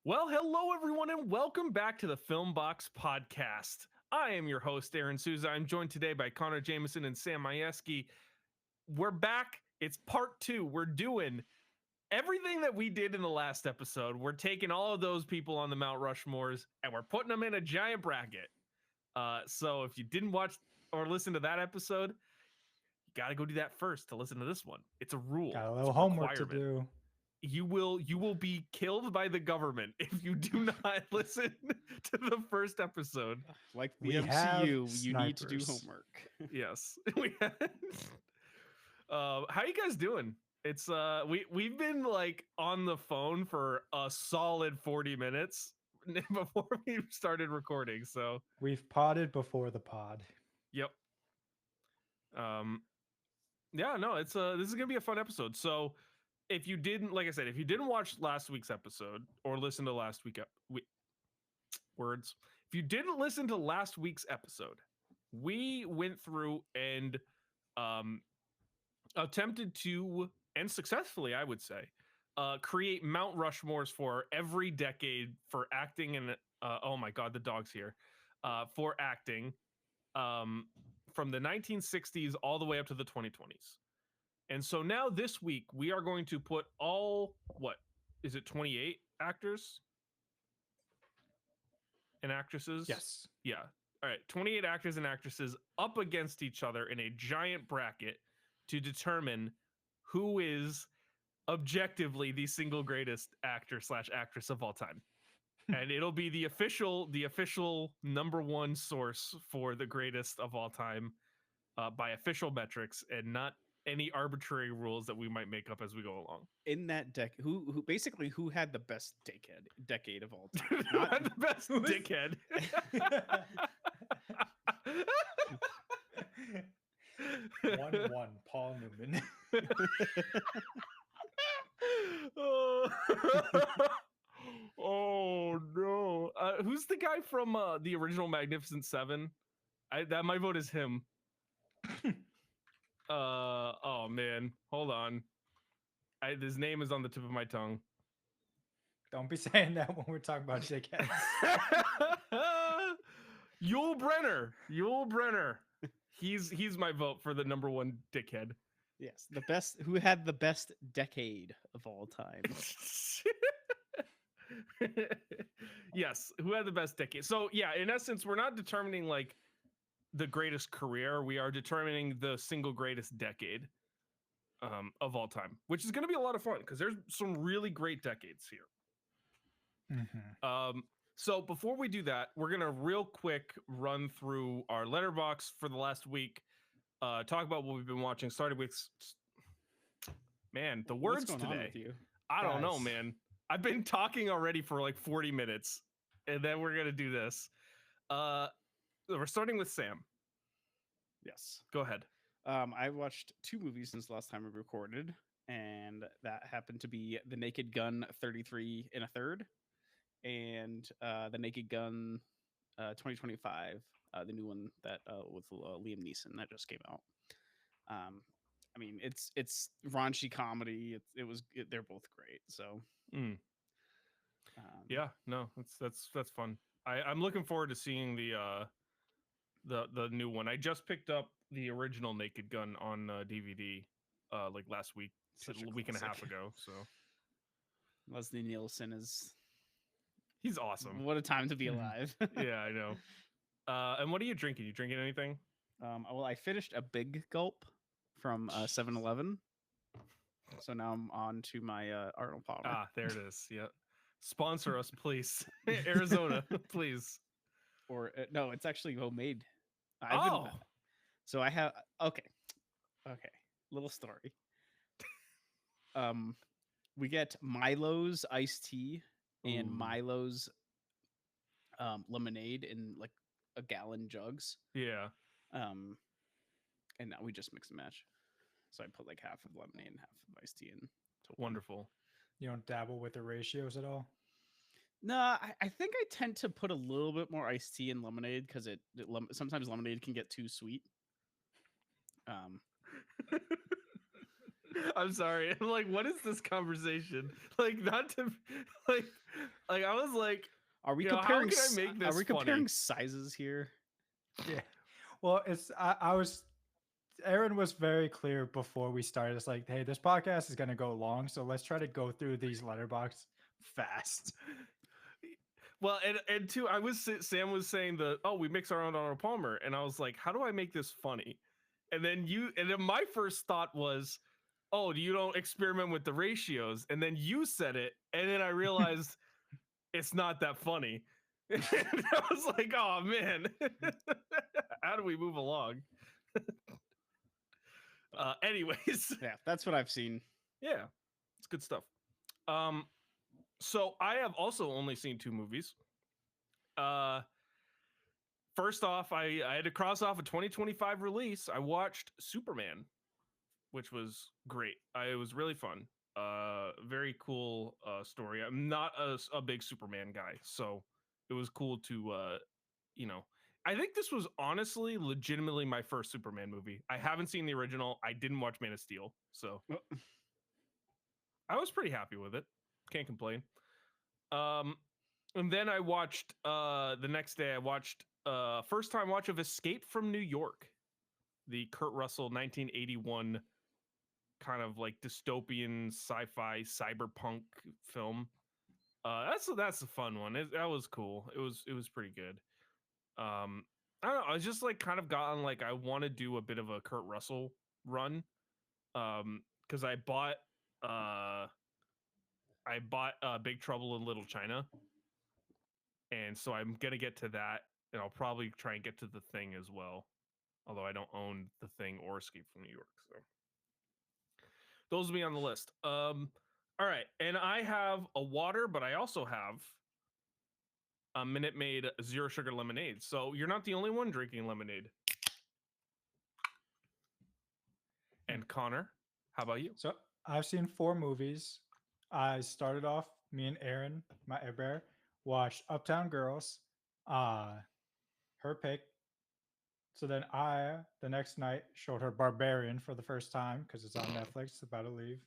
Well, hello everyone, and welcome back to the Film Box Podcast. I am your host, Aaron Souza. I'm joined today by Connor Jameson and Sam Majewski. We're back. It's part 2. We're doing everything that we did in the last episode. We're taking all of those people on the Mount Rushmores and we're putting them in a giant bracket. So if you didn't watch or listen to that episode, you got to go do that first to listen to this one. It's a rule. Got a little homework to do. You will be killed by the government if you do not listen to the first episode. Like the We MCU, have you need to do snipers. homework. Yes. How you guys doing? It's we've been like on the phone for a solid 40 minutes before we started recording. So We've podded before the pod. yep. Yeah, no, it's this is gonna be a fun episode. So if you didn't, like I said, if you didn't watch last week's episode or listen to last week words, if you didn't listen to last week's episode, we went through and attempted to, and successfully, I would say, create Mount Rushmores for every decade for acting and oh my god, the dog's here. For acting from the 1960s all the way up to the 2020s. And so now this week we are going to put all, what is it, 28 actors and actresses? Yes. Yeah. All right, 28 actors and actresses up against each other in a giant bracket to determine who is objectively the single greatest actor / actress of all time. And it'll be the official number one source for the greatest of all time by official metrics and not any arbitrary rules that we might make up as we go along. In that who basically who had the best decade of all time? Who had the best dickhead? 1-1, Paul Newman. Oh no! Who's the guy from the original Magnificent Seven? My vote is him. Oh man, hold on. His name is on the tip of my tongue. Don't be saying that when we're talking about dickheads. Yul Brynner. He's my vote for the number one dickhead. Yes, the best. Who had the best decade of all time? Yes, who had the best decade? So yeah, in essence, we're not determining like the greatest career. We are determining the single greatest decade of all time, which is going to be a lot of fun because there's some really great decades here. Mm-hmm. So before we do that, we're going to real quick run through our Letterboxd for the last week, talk about what we've been watching. Started with, man, the words What's going on today. with you? I don't know, Guys. man. I've been talking already for like 40 minutes, and then we're going to do this. We're starting with Sam. Yes. Go ahead. I watched 2 movies since the last time we recorded, and that happened to be The Naked Gun 33 1/3 and The Naked Gun 2025, the new one that with Liam Neeson that just came out. I mean, it's raunchy comedy. They're both great. So Yeah, no, that's fun. I'm looking forward to seeing the new one. I just picked up the original Naked Gun on DVD like last week, Such a a week and a half classic. ago. So Leslie Nielsen is he's awesome. what a time to be Mhm. alive. Yeah, I know. And what are you drinking? You drinking anything? Well, I finished a big gulp from 7-Eleven. So now I'm on to my Arnold Palmer. Ah, there it is. Yeah. Sponsor us, please. Arizona, please. Or no, it's actually homemade. Oh, So I have okay. Little story. We get Milo's iced tea and Ooh. Milo's lemonade in like a gallon jugs. yeah. And now we just mix and match. So I put like half of lemonade and half of iced tea in. to one. Wonderful. You don't dabble with the ratios at all? No, I think I tend to put a little bit more iced tea in lemonade because sometimes lemonade can get too sweet. I'm sorry. I'm like, what is this conversation? Like, not to like, I was like, Are we how comparing? can I make this Are we funny? comparing sizes here? Yeah. Well, I was Aaron was very clear before we started. It's like, hey, this podcast is gonna go long, so let's try to go through these letterbox fast. Well, and two, Sam was saying we mix our own Arnold Palmer, and I was like, how do I make this funny? And then my first thought was, oh, you don't experiment with the ratios, and then you said it, and then I realized it's not that funny. And I was like, oh man, how do we move along? Anyways, Yeah, that's what I've seen. yeah, it's good stuff. So I have also only seen 2 movies. First off, I had to cross off a 2025 release. I watched Superman, which was great. It was really fun. Very cool story. I'm not a big Superman guy, so it was cool to I think this was honestly legitimately my first Superman movie. I haven't seen the original. I didn't watch Man of Steel, so I was pretty happy with it. Can't complain. And then I watched the next day I watched first time watch of Escape from New York, the Kurt Russell 1981 kind of like dystopian sci-fi cyberpunk film. That's a fun one. That was cool. It was pretty good. I don't know. I was just like kind of gotten like I want to do a bit of a Kurt Russell run. Because I bought Big Trouble in Little China, and so I'm gonna get to that, and I'll probably try and get to The Thing as well. Although I don't own The Thing or Escape from New York, so those will be on the list. All right, and I have a water, but I also have a Minute Maid zero sugar lemonade. So you're not the only one drinking lemonade. And Connor, how about you? So I've seen 4 movies. I started off, me and Aaron, my air bear, watched Uptown Girls, her pick. So then the next night, showed her Barbarian for the first time because it's on Netflix. It's about to leave.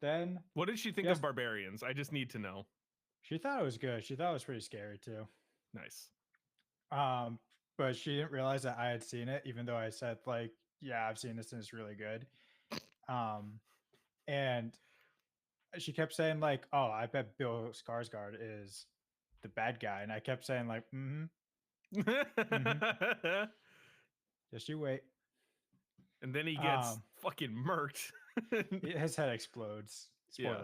Then, What did she think yes, of Barbarians? I just need to know. she thought it was good. She thought it was pretty scary too. Nice. Um, but she didn't realize that I had seen it, even though I said like, yeah, I've seen this and it's really good. And she kept saying like, "Oh, I bet Bill Skarsgård is the bad guy," and I kept saying like, just you wait." And then he gets fucking murked. His head explodes. Yeah.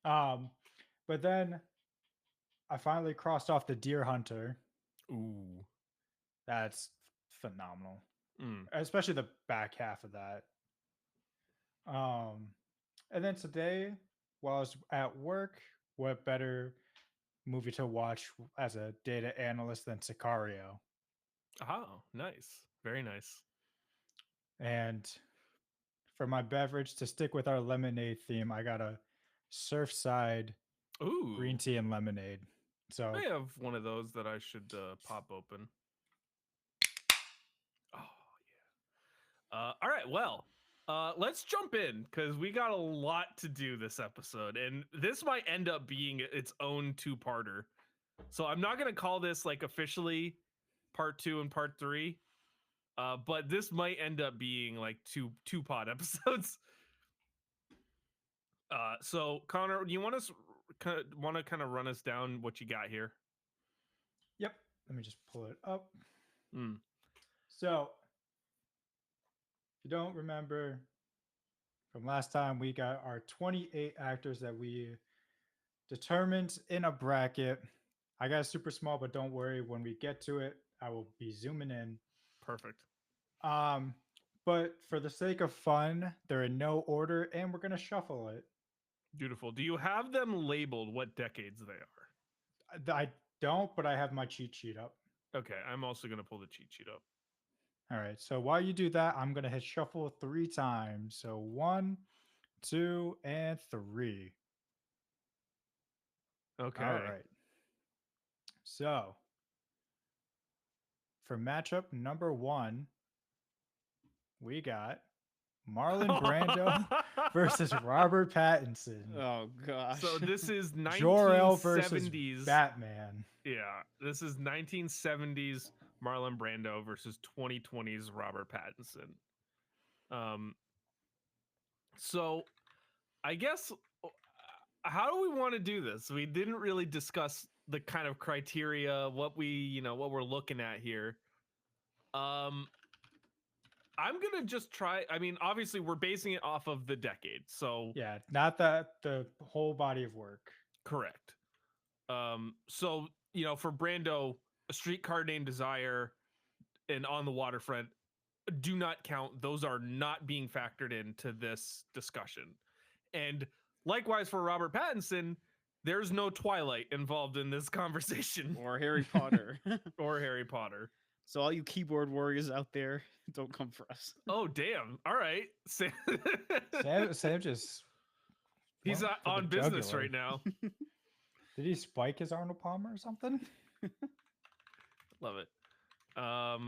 Spoiler. But then I finally crossed off the Deer Hunter. Ooh. That's phenomenal, Mm. especially the back half of that. And then today, while I was at work, what better movie to watch as a data analyst than Sicario? Oh, nice. Very nice. And for my beverage, to stick with our lemonade theme, I got a Surfside Ooh. green tea and lemonade. So I have one of those that I should pop open. Oh, yeah. All right. Well, let's jump in because we got a lot to do this episode. And this might end up being its own 2-parter. So I'm not going to call this like officially part 2 and part 3. But this might end up being like two pod episodes. So Connor, do you want to kind of run us down what you got here? yep. Let me just pull it up. Mm. So if you don't remember from last time, we got our 28 actors that we determined in a bracket. I got super small, but don't worry. When we get to it, I will be zooming in. Perfect. But for the sake of fun, they're in no order, and we're gonna shuffle it. Beautiful. Do you have them labeled what decades they are? I don't, but I have my cheat sheet up. Okay, I'm also going to pull the cheat sheet up. All right. So while you do that, I'm gonna hit shuffle 3 times. So 1, 2, and 3. Okay. All right. So for matchup number 1, we got Marlon Brando versus Robert Pattinson. Oh gosh. So this is Jor-El versus 1970s. Batman. Yeah, this is 1970s Marlon Brando versus 2020s Robert Pattinson. So I guess how do we want to do this? We didn't really discuss the kind of criteria, what we're looking at here. I'm gonna just try. I mean, obviously, we're basing it off of the decade, so Yeah, not the whole body of work. correct. So for Brando, A Streetcar Named Desire and On the Waterfront do not count. Those are not being factored into this discussion. And likewise for Robert Pattinson, there's no Twilight involved in this conversation Or Harry Potter. or Harry Potter. So all you keyboard warriors out there, don't come for us. Oh damn! All right, Sam just he's went for the on business jugular. right now. Did he spike his Arnold Palmer or something? Love it. All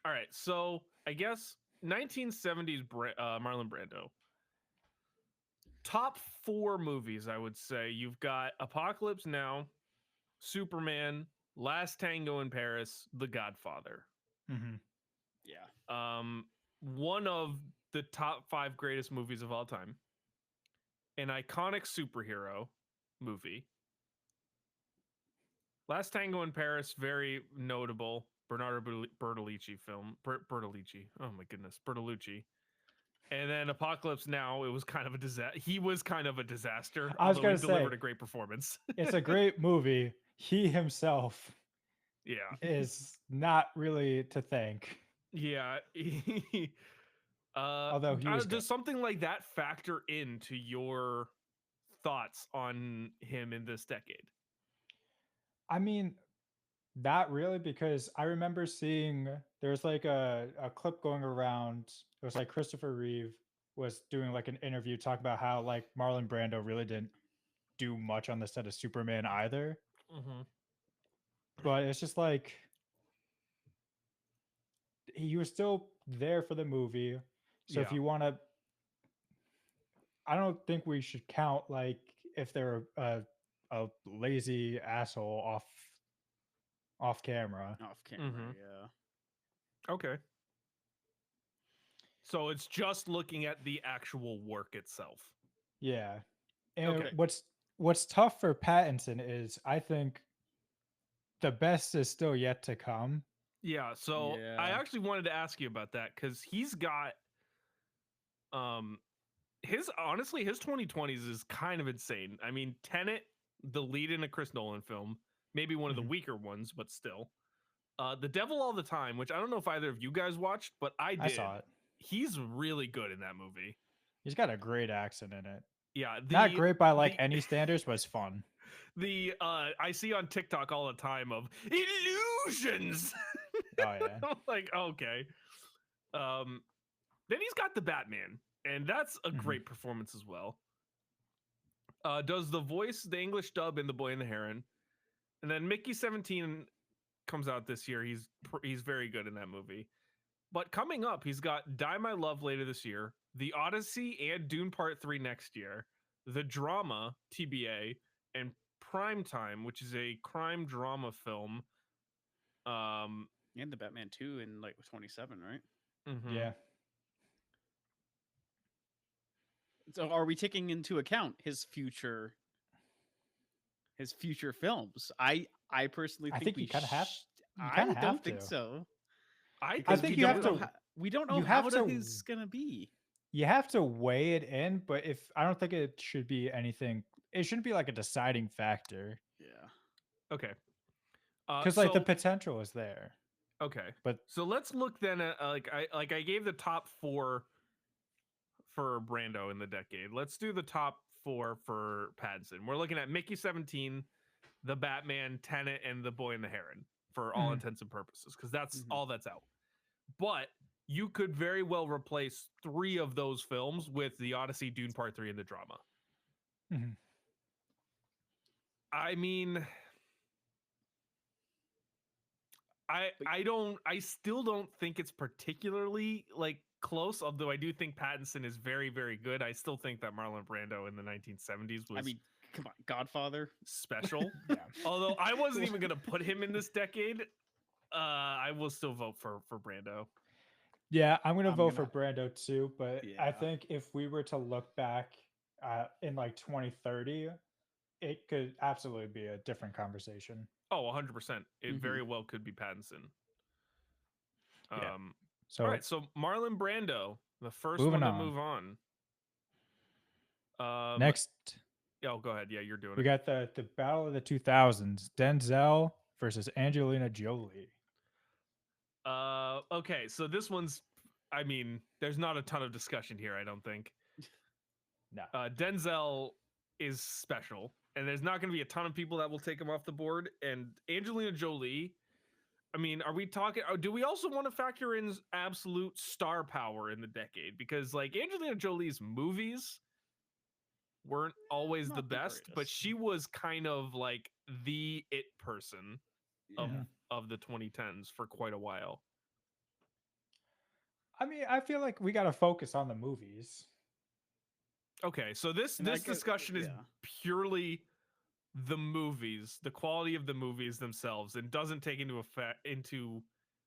right, so I guess 1970s Marlon Brando. Top 4 movies, I would say. You've got Apocalypse Now, Superman, Last Tango in Paris, The Godfather. Mm-hmm. Yeah. One of the top 5 greatest movies of all time. An iconic superhero movie. Last Tango in Paris, very notable. Bernardo Bertolucci film. Bertolucci. Oh my goodness, Bertolucci. And then Apocalypse Now, it was kind of a disaster. He was kind of a disaster. I was although he gonna delivered say, a great performance. It's a great movie. He himself Yeah. is not really to thank. Yeah. Although he was does good. something like that factor into your thoughts on him in this decade? I mean, not really, because I remember seeing there's like a clip going around. It was like Christopher Reeve was doing like an interview talking about how like Marlon Brando really didn't do much on the set of Superman either. Mm-hmm. But it's just like he was still there for the movie. So if Yeah. you want to, I don't think we should count like if they're a lazy asshole off camera. Off camera, Mhm. yeah. Okay. So it's just looking at the actual work itself. Yeah. And Okay. what's tough for Pattinson is I think the best is still yet to come. Yeah, so I Yeah. actually wanted to ask you about that because he's got his 2020s is kind of insane. I mean, Tenet, the lead in a Chris Nolan film, maybe one of the Mhm. weaker ones, but still. The Devil All the Time, which I don't know if either of you guys watched, but I did. I saw it. He's really good in that movie. He's got a great accent in it. Yeah, Not great by like any standards, but it's fun. I see on TikTok all the time of illusions. Oh yeah. I'm like, okay. Then he's got the Batman, and that's a Mhm. great performance as well. Does the voice, the English dub in The Boy and the Heron, and then Mickey 17 comes out this year. He's very good in that movie. But coming up, he's got Die My Love later this year, The Odyssey and Dune Part 3 next year, The Drama, TBA, and Prime Time, which is a crime drama film. And the Batman 2 in like 27, right? Mhm. Yeah. So are we taking into account his future films? I personally I think think you we kinda have- you I kinda don't have think to. so. I Because think we you don't have know to- we don't know you how have that to- is gonna be. You have to weigh it in, but if I don't think it should be anything, it shouldn't be like a deciding factor. Yeah. okay. Because like the So- potential is there. Okay. But So let's look then at I gave the top 4 for Brando in the decade. Let's do the top 4 for Pattinson. We're looking at Mickey 17, The Batman, Tenet, and The Boy and the Heron for all Mhm. intents and purposes, because that's Mhm. all that's out. But you could very well replace 3 of those films with The Odyssey, Dune Part 3, and The Drama. Mhm. I mean, I still don't think it's particularly like close, although I do think Pattinson is very, very good. I still think that Marlon Brando in the 1970s was I mean, come on, Godfather. special. Yeah. Although I wasn't even gonna put him in this decade. I will still vote for Brando. Yeah, I'm gonna I'm vote for gonna- Brando too, but I Yeah. think if we were to look back in like 2030, it could absolutely be a different conversation. Oh, 100%. It Mhm. very well could be Pattinson. Yeah. All So right, so Marlon Brando, the first moving one to on. move on. Next, Oh, go ahead. Yeah, you're doing we it. got the battle of the 2000s: Denzel versus Angelina Jolie. Okay, so this one's, I mean, there's not a ton of discussion here, I don't think. No. Denzel is special, and there's not going to be a ton of people that will take him off the board. And Angelina Jolie, I mean, are we talking? Do we also want to factor in absolute star power in the decade? Because like Angelina Jolie's movies weren't always the Not the best, but greatest. she was kind of like the it person Yeah. of the 2010s for quite a while. I mean, I feel like we got to focus on the movies. Okay, so this And I this get- discussion is yeah. purely the movies, the quality of the movies themselves, and doesn't take into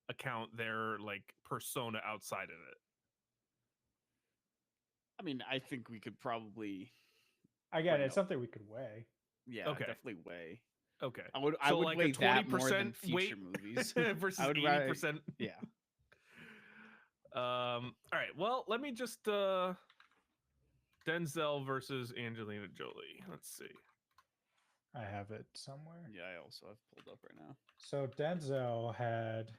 account their like persona outside of it. I mean, I think we could probably. Again, Bring it's up- something we could weigh. Yeah, Okay. definitely weigh. Okay, I so would like weigh a that more than 20% future weight movies. versus I would 80%. Yeah. All right. Well, let me just Denzel versus Angelina Jolie. Let's see. I have it somewhere. Yeah, I also have pulled up right now. So Denzel had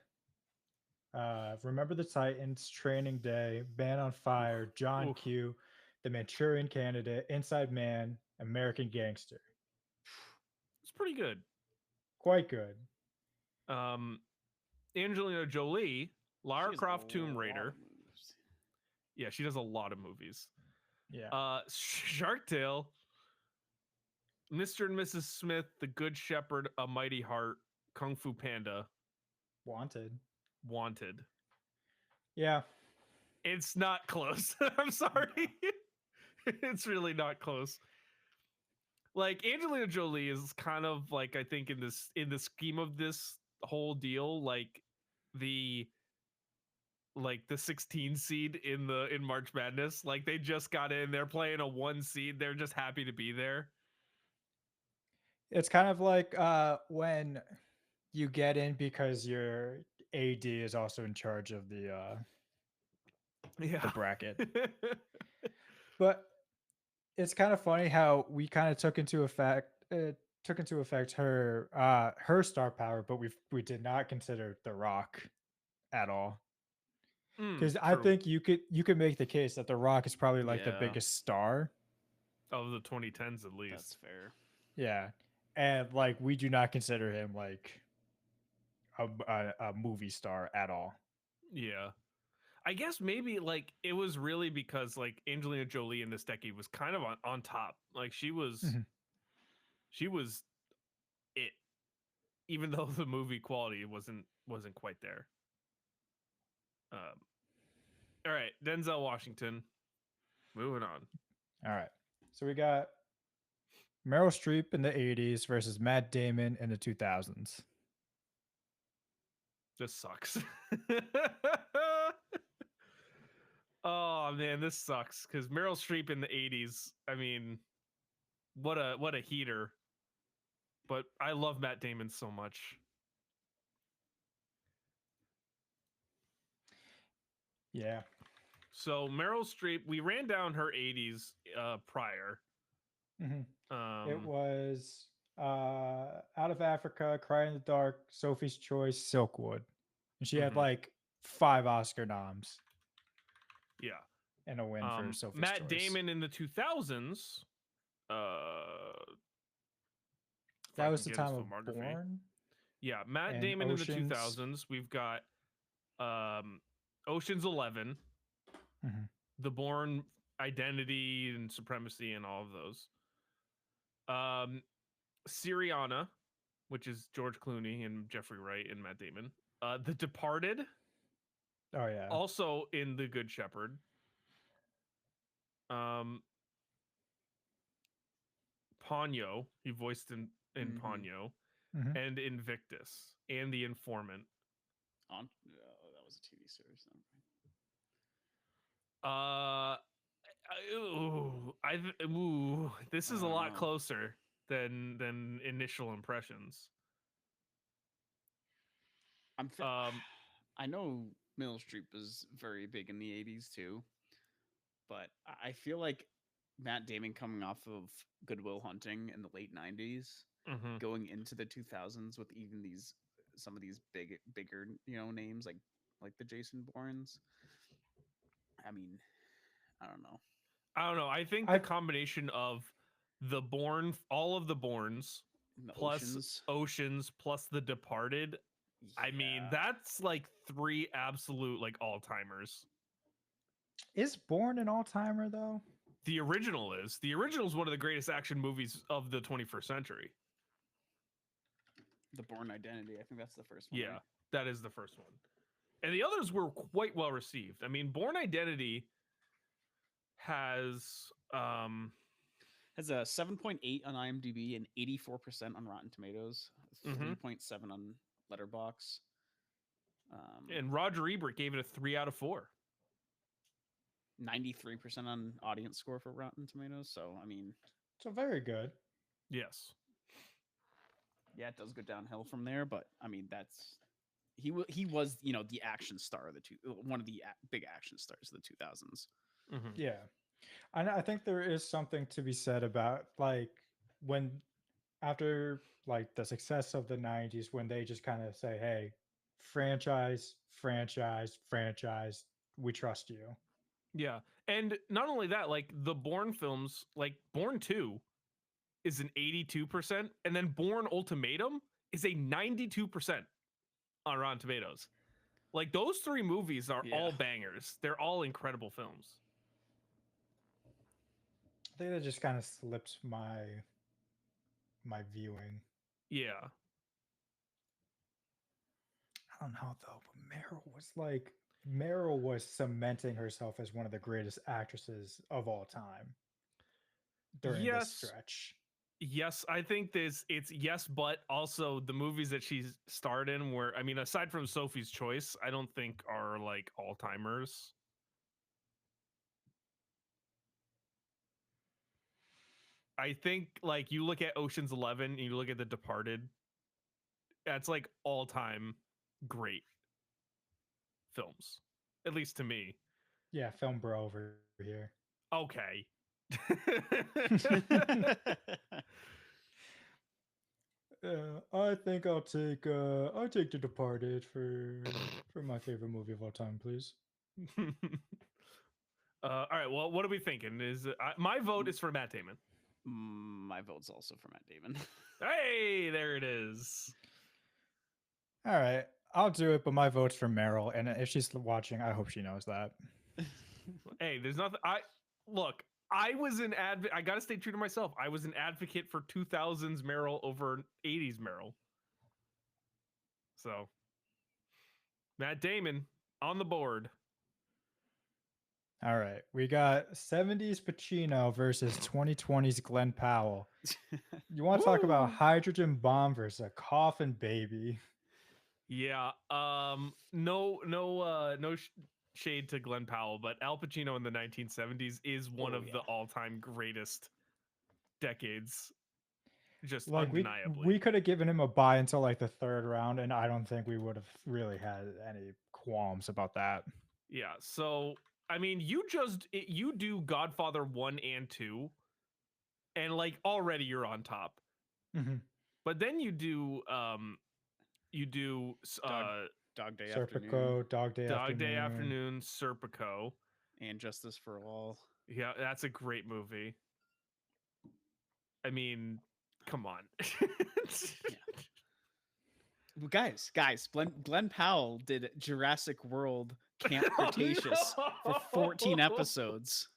Remember the Titans, Training Day, Man on Fire, John Oof. Q, The Manchurian Candidate, Inside Man, American Gangster. It's pretty good. Quite good. Angelina Jolie, Lara She has a Croft, Tomb lot Raider. of moves. Yeah, she does a lot of movies. Yeah. Shark Tale, Mr. and Mrs. Smith, The Good Shepherd, A Mighty Heart, Kung Fu Panda, Wanted. Wanted. Yeah. It's not close. I'm sorry. It's really not close. Like Angelina Jolie is kind of like, I think in the scheme of this whole deal, like the 16 seed in March Madness. Like they just got in, they're playing a 1 seed. They're just happy to be there. It's kind of like when you get in because your AD is also in charge of the Yeah. bracket. But it's kind of funny how we kind of took into effect her star power, but we did not consider The Rock at all. Because I True. think you could make the case that The Rock is probably like the Yeah. biggest star. Of the 2010s at least. That's fair. Yeah, and like we do not consider him like a movie star at all. Yeah. I guess maybe like it was really because like Angelina Jolie in this decade was kind of on top. Like she was Mhm. it, even though the movie quality wasn't quite there. All right, Denzel Washington. Moving on. All right, so we got Meryl Streep in the '80s versus Matt Damon in the 2000s. This sucks. Oh man, this sucks because Meryl Streep in the 80s. I mean, what a heater. But I love Matt Damon so much. Yeah. So Meryl Streep, we ran down her 80s prior. It was Out of Africa, Cry in the Dark, Sophie's Choice, Silkwood, and she had like 5 Oscar noms. Yeah. And a win for Sophie's Matt Choice. Damon in the 2000s. That was the time of Born. Yeah, Matt and Damon Oceans. in the 2000s. We've got Ocean's 11, The Bourne, Identity and Supremacy, and all of those. Syriana, which is George Clooney and Jeffrey Wright and Matt Damon. The Departed, Oh yeah. Also in The Good Shepherd. Ponyo, he voiced in Ponyo, Mhm. and Invictus, and The Informant. That was a TV series. Uh, this I is a don't lot know. closer than initial impressions. Um, I know Meryl Streep was very big in the '80s too, but I feel like Matt Damon coming off of Goodwill Hunting in the late '90s, mhm. going into the 2000s with even some of these bigger names like the Jason Bournes. I mean, I don't know. I don't know. I think the I combination of all of the Bournes, In the plus Oceans. Oceans, plus The Departed. I mean, Yeah. that's like 3 absolute like all timers. is Born an all-timer though. The original is one of the greatest action movies of the 21st century. The Bourne Identity. I think that's the first one. Yeah, Right? that is the first one. And the others were quite well received. I mean, Born Identity has Has a 7.8 on IMDb and 84% on Rotten Tomatoes, mhm. 3.7 on Letterboxd. And Roger Ebert gave it a 3 out of 4. 93% on audience score for Rotten Tomatoes. So, I mean, So very good. Yes. yeah, it does go downhill from there. But I mean, he was the action star of one of the big action stars of the 2000s. Mhm. Yeah. And I think there is something to be said about like when after like the success of the 90s when they just kind of say, "Hey, franchise, franchise, franchise, we trust you." Yeah. And not only that, like the Bourne films, like Bourne 2 is an 82%, and then Bourne Ultimatum is a 92% on Rotten Tomatoes. Like those 3 movies are Yeah. all bangers. They're all incredible films. I think that just kind of slips my viewing. Yeah. I don't know though, but Meryl was cementing herself as one of the greatest actresses of all time during this Yes. stretch. Yes, I think it's yes, but also the movies that she's starred in were, I mean, aside from Sophie's Choice, I don't think are like all timers. I think like you look at Ocean's 11 and you look at The Departed, that's like all time great films, at least to me. Yeah, film bro over here. Okay. I think I'll take The Departed for my favorite movie of all time, please. All right. Well, what are we thinking? My vote is for Matt Damon. My vote's also for Matt Damon. Hey, there it is. All right, I'll do it, but my vote's for Meryl, and if she's watching, I hope she knows that. Hey, there's nothing. Look. I was an advocate. I gotta stay true to myself. I was an advocate for 2000s Meryl over 80s Meryl. So, Matt Damon on the board. All right, we got 70s Pacino versus 2020s Glenn Powell. You want to talk about Woo! hydrogen bomb versus a coffin baby? Yeah. No shade to Glenn Powell, but Al Pacino in the 1970s is one Oh, of the yeah. all-time greatest decades, just Like undeniably. we could have given him a bye until like the third round, and I don't think we would have really had any qualms about that. Yeah. So, I mean, you do Godfather 1 and 2, and like already you're on top. Mhm. But then you do Dog Dog Day Afternoon Serpico, Dog Day Dog Day Afternoon. Afternoon, Serpico. and Justice for All. Yeah, that's a great movie. I mean, come on. Yeah. Well, guys, Glenn Powell did Jurassic World Camp Cretaceous for 14 episodes.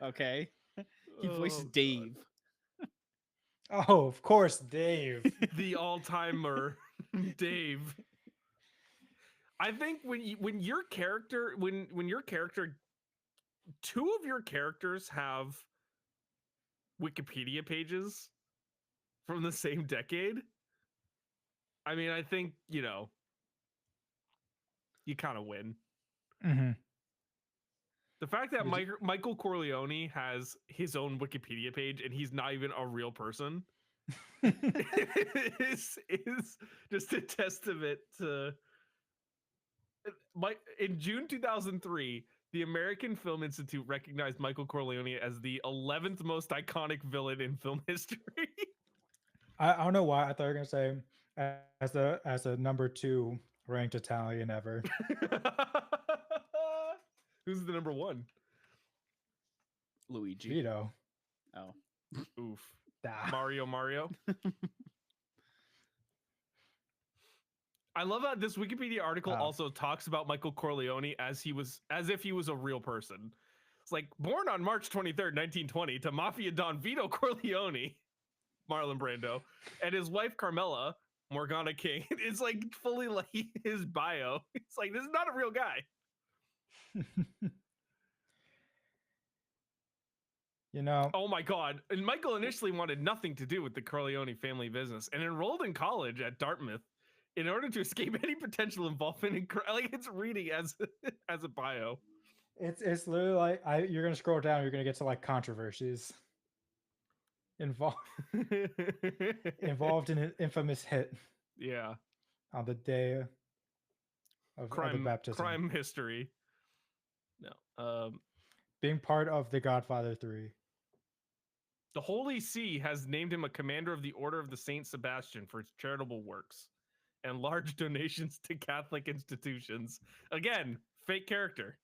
Okay, he voiced Oh, Dave. Oh, of course, Dave. the all-timer Dave. I think when your character when your character, two of your characters have Wikipedia pages from the same decade. I mean, I think, you know, you kind of win. Mm-hmm. The fact that Would Michael Corleone has his own Wikipedia page and he's not even a real person is just a testament to in June 2003, the American Film Institute recognized Michael Corleone as the 11th most iconic villain in film history. I don't know why I thought you were gonna say as a number 2 ranked Italian ever. Who's the number one? Luigi. Vito. Oh. Oof. Ah. Mario. I love how this Wikipedia article also talks about Michael Corleone as if he was a real person. It's like, born on March 23rd, 1920 to Mafia Don Vito Corleone, Marlon Brando, and his wife Carmela, Morgana King. It's like fully like his bio. It's like, this is not a real guy. You know, oh my God. And Michael initially wanted nothing to do with the Corleone family business and enrolled in college at Dartmouth in order to escape any potential involvement in like it's reading as a bio. it's literally like you're gonna scroll down, you're gonna get to like controversies involved in an infamous hit. Yeah. On the day of the baptism. Crime history. No. Being part of the Godfather 3. The Holy See has named him a commander of the Order of the Saint Sebastian for his charitable works and large donations to Catholic institutions. Again, fake character.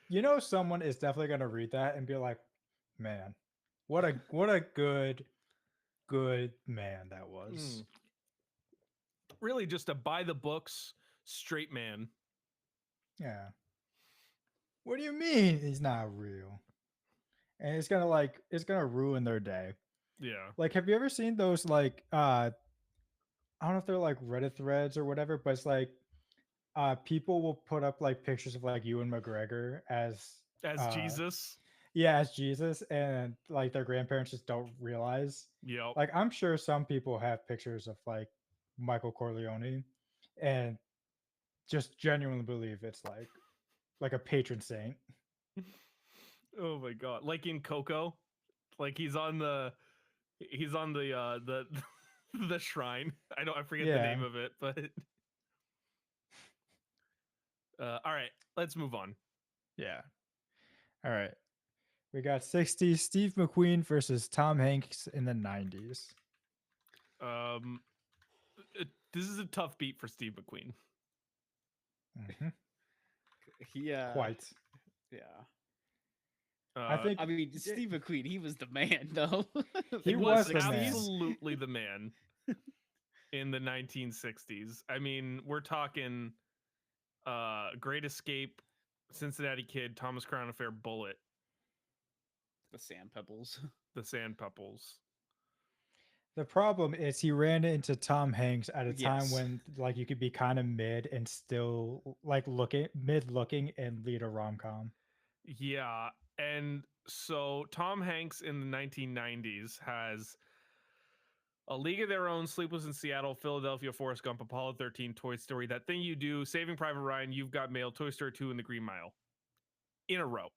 You know, someone is definitely going to read that and be like, man, what a good man that was. Really just a by the books straight man. Yeah. What do you mean he's not real? And it's gonna ruin their day. Yeah. Like, have you ever seen those like I don't know if they're like Reddit threads or whatever, but it's like people will put up like pictures of like Ewan McGregor as Jesus. Yeah, as Jesus, and like their grandparents just don't realize. Yep. Like, I'm sure some people have pictures of like Michael Corleone and just genuinely believe it's like a patron saint. Oh my God. Like in Coco, like he's on the the shrine. I forget the name of it, but all right, let's move on. Yeah. All right. We got 60 Steve McQueen versus Tom Hanks in the 90s. This is a tough beat for Steve McQueen. Mm-hmm. Quite. Yeah. I mean, Steve McQueen, he was the man, though. He was the absolutely the man in the 1960s. I mean, we're talking Great Escape, Cincinnati Kid, Thomas Crown Affair, Bullet. The Sand Pebbles. The Sand Pebbles. The problem is he ran into Tom Hanks at a time when like you could be kind of mid and still like looking and lead a rom-com. Yeah, and so Tom Hanks in the 1990s has A League of Their Own, Sleepless in Seattle, Philadelphia, Forrest Gump, Apollo 13, Toy Story, That Thing You Do, Saving Private Ryan, You've Got Mail, Toy Story 2, and The Green Mile. In a row.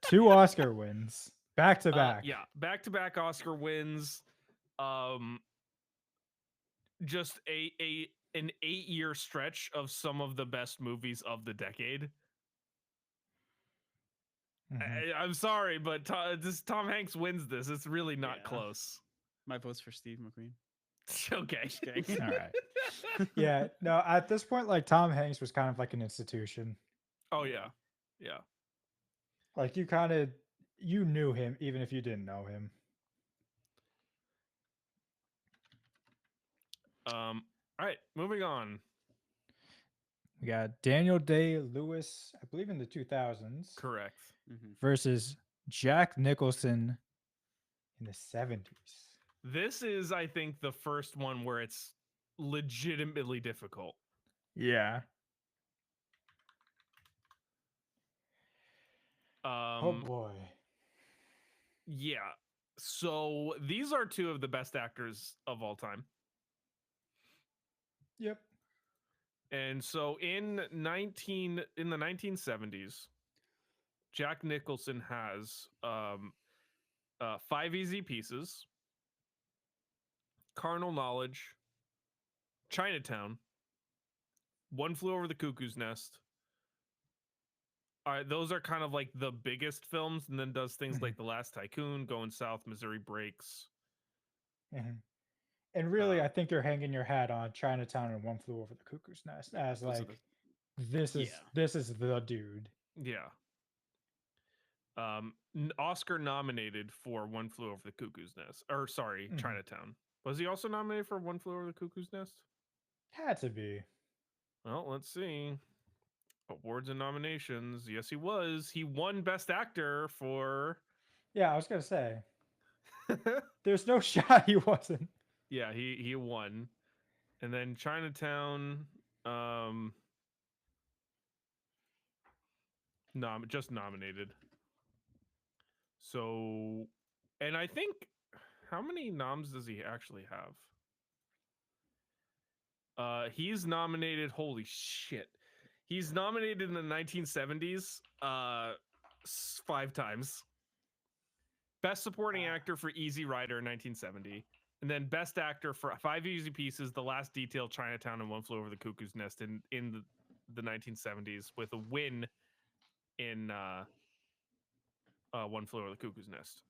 2 Oscar wins. Back to back. Yeah, back-to-back Oscar wins. Just an 8-year stretch of some of the best movies of the decade. Mm-hmm. I'm sorry, but Tom Hanks wins this. It's really not close. My vote's for Steve McQueen. Okay. All right. Yeah. No, at this point, like Tom Hanks was kind of like an institution. Oh yeah. Yeah. Like you knew him even if you didn't know him. All right, moving on. We got Daniel Day-Lewis, I believe in the 2000s. Correct. Versus Jack Nicholson in the 70s. This is, I think, the first one where it's legitimately difficult. Yeah. Oh Um, boy. yeah. So these are two of the best actors of all time. Yep. And so in the 1970s, Jack Nicholson has 5 Easy Pieces, Carnal Knowledge, Chinatown, One Flew Over the Cuckoo's Nest. All right, those are kind of like the biggest films, and then does things like The Last Tycoon, Going South, Missouri Breaks. Mhm. And really, Uh, I think you're hanging your hat on Chinatown and One Flew Over the Cuckoo's Nest as Those are like this is the dude. Yeah. Oscar nominated for One Flew Over the Cuckoo's Nest. Or sorry, Mhm. Chinatown. Was he also nominated for One Flew Over the Cuckoo's Nest? Had to be. Well, let's see. Awards and nominations. Yes, he was. He won Best Actor for. Yeah, I was gonna say. There's no shot he wasn't. Yeah, he won. And then Chinatown, just nominated. So, and I think how many noms does he actually have? He's nominated. Holy shit. He's nominated in the 1970s 5 times. Best Supporting Actor for Easy Rider in 1970. And then Best Actor for 5 Easy Pieces, The Last Detail, Chinatown, and One Flew Over the Cuckoo's Nest in the 1970s, with a win in One Flew Over the Cuckoo's Nest.